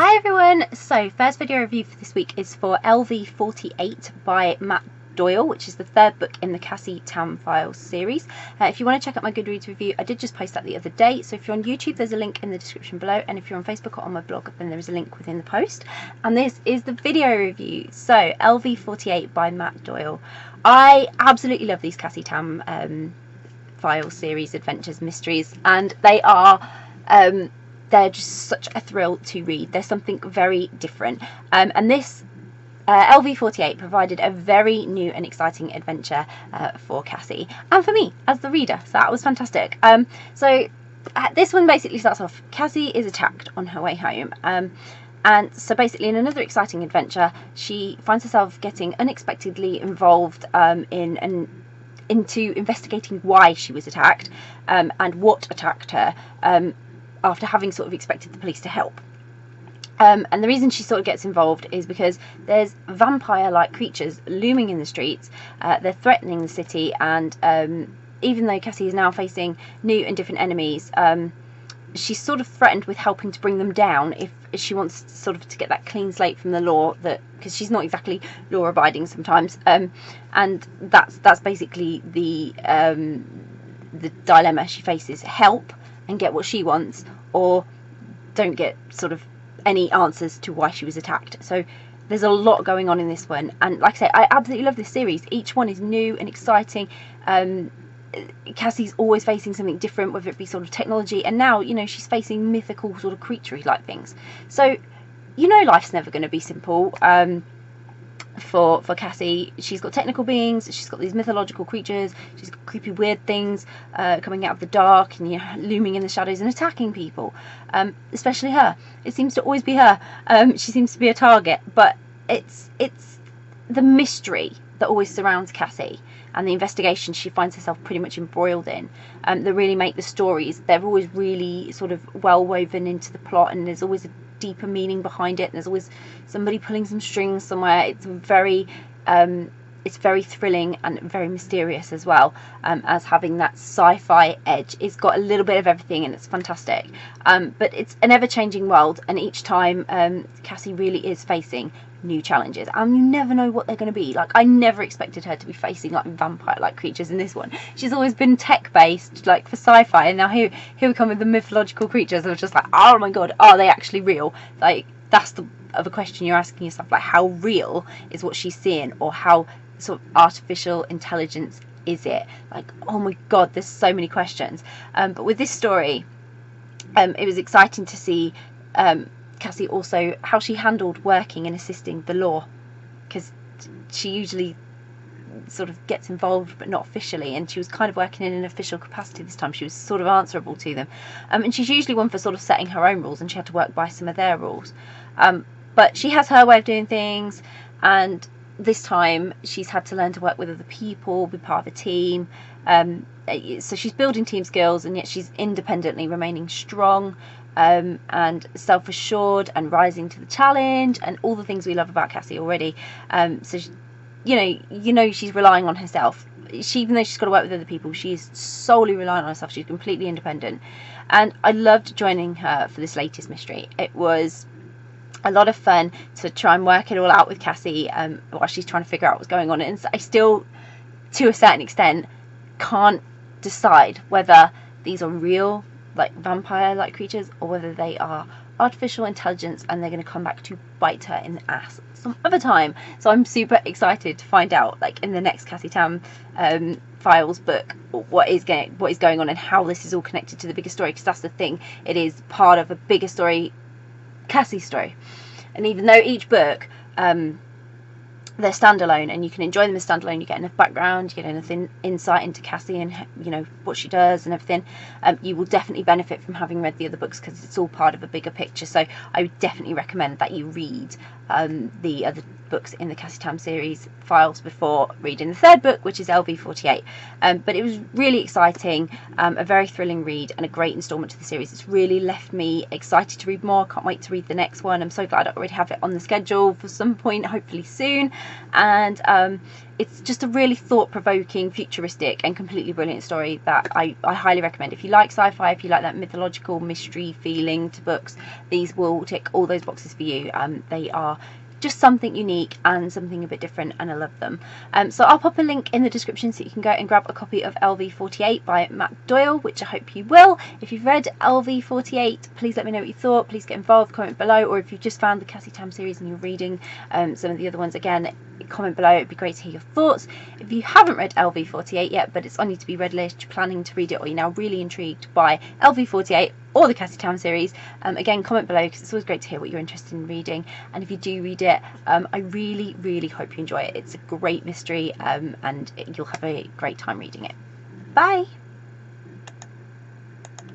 Hi everyone! So first video review for this week is for LV48 by Doyle, which is the third book in the Cassie Tam Files series. If you want to check out my Goodreads review, I did just post that the other day. So if you're on YouTube, there's a link in the description below, and if you're on Facebook or on my blog, then there is a link within the post. And this is the video review. So LV48 by Doyle. I absolutely love these Cassie Tam Files series, adventures, mysteries, and they are they're just such a thrill to read. There's something very different, and this LV48 provided a very new and exciting adventure for Cassie and for me as the reader, so that was fantastic. This one basically starts off, Cassie is attacked on her way home, and so basically in another exciting adventure she finds herself getting unexpectedly involved into investigating why she was attacked, and what attacked her, after having sort of expected the police to help. And the reason she sort of gets involved is because there's vampire-like creatures looming in the streets. They're threatening the city, and even though Cassie is now facing new and different enemies, she's sort of threatened with helping to bring them down if she wants sort of to get that clean slate from the law, because she's not exactly law-abiding sometimes, and that's basically the dilemma she faces: help and get what she wants, or don't get sort of any answers to why she was attacked. So there's a lot going on in this one, and like I say, I absolutely love this series. Each one is new and exciting. Cassie's always facing something different, whether it be sort of technology, and now, you know, she's facing mythical sort of creaturey like things. So, you know, life's never going to be simple for Cassie. She's got technical beings, she's got these mythological creatures, she's got creepy weird things coming out of the dark and, you know, looming in the shadows and attacking people, especially her. It seems to always be her. She seems to be a target, but it's the mystery that always surrounds Cassie and the investigation she finds herself pretty much embroiled in that really make the stories. They're always really sort of well woven into the plot, and there's always a deeper meaning behind it, and there's always somebody pulling some strings somewhere. It's very thrilling and very mysterious as well, as having that sci-fi edge. It's got a little bit of everything, and it's fantastic, but it's an ever-changing world, and each time Cassie really is facing new challenges, and you never know what they're going to be. Like, I never expected her to be facing like vampire-like creatures in this one. She's always been tech-based, like for sci-fi, and now here we come with the mythological creatures. I was just like, oh my god, are they actually real? Like, that's the other question you're asking yourself, like, how real is what she's seeing, or how sort of artificial intelligence is it? Like, oh my god, there's so many questions. But with this story, it was exciting to see Cassie also how she handled working and assisting the law, because she usually sort of gets involved but not officially, and she was kind of working in an official capacity this time. She was sort of answerable to them, and she's usually one for sort of setting her own rules, and she had to work by some of their rules, but she has her way of doing things, and this time she's had to learn to work with other people, be part of a team, so she's building team skills, and yet she's independently remaining strong, and self-assured and rising to the challenge, and all the things we love about Cassie already. So she, you know she's relying on herself. Even though she's got to work with other people, she's solely relying on herself. She's completely independent, and I loved joining her for this latest mystery. It was a lot of fun to try and work it all out with Cassie while she's trying to figure out what's going on, and I still, to a certain extent, can't decide whether these are real, like vampire-like creatures, or whether they are artificial intelligence and they're going to come back to bite her in the ass some other time. So I'm super excited to find out, like, in the next Cassie Tam Files book, what is going on and how this is all connected to the bigger story, because that's the thing, it is part of a bigger story, Cassie's story. And even though each book they're standalone, and you can enjoy them as standalone, you get enough background, you get enough insight into Cassie and, you know, what she does and everything, you will definitely benefit from having read the other books, because it's all part of a bigger picture. So I would definitely recommend that you read the other books in the Cassie Tam series files before reading the third book, which is LV48. But it was really exciting, a very thrilling read, and a great instalment to the series. It's really left me excited to read more. I can't wait to read the next one. I'm so glad I already have it on the schedule for some point, hopefully soon. and it's just a really thought-provoking, futuristic and completely brilliant story that I highly recommend. If you like sci-fi, if you like that mythological mystery feeling to books, these will tick all those boxes for you. They are just something unique and something a bit different, and I love them. So I'll pop a link in the description so you can go and grab a copy of LV48 by Matt Doyle, which I hope you will. If you've read LV48, please let me know what you thought. Please get involved, comment below, or if you've just found the Cassie Tam series and you're reading some of the other ones, again, comment below. It'd be great to hear your thoughts. If you haven't read LV48 yet, but it's on your to be read list, you're planning to read it, or you're now really intrigued by LV48 or the Cassie Tam series, again, comment below, because it's always great to hear what you're interested in reading. And if you do read it, I really hope you enjoy it. It's a great mystery, and you'll have a great time reading it. Bye!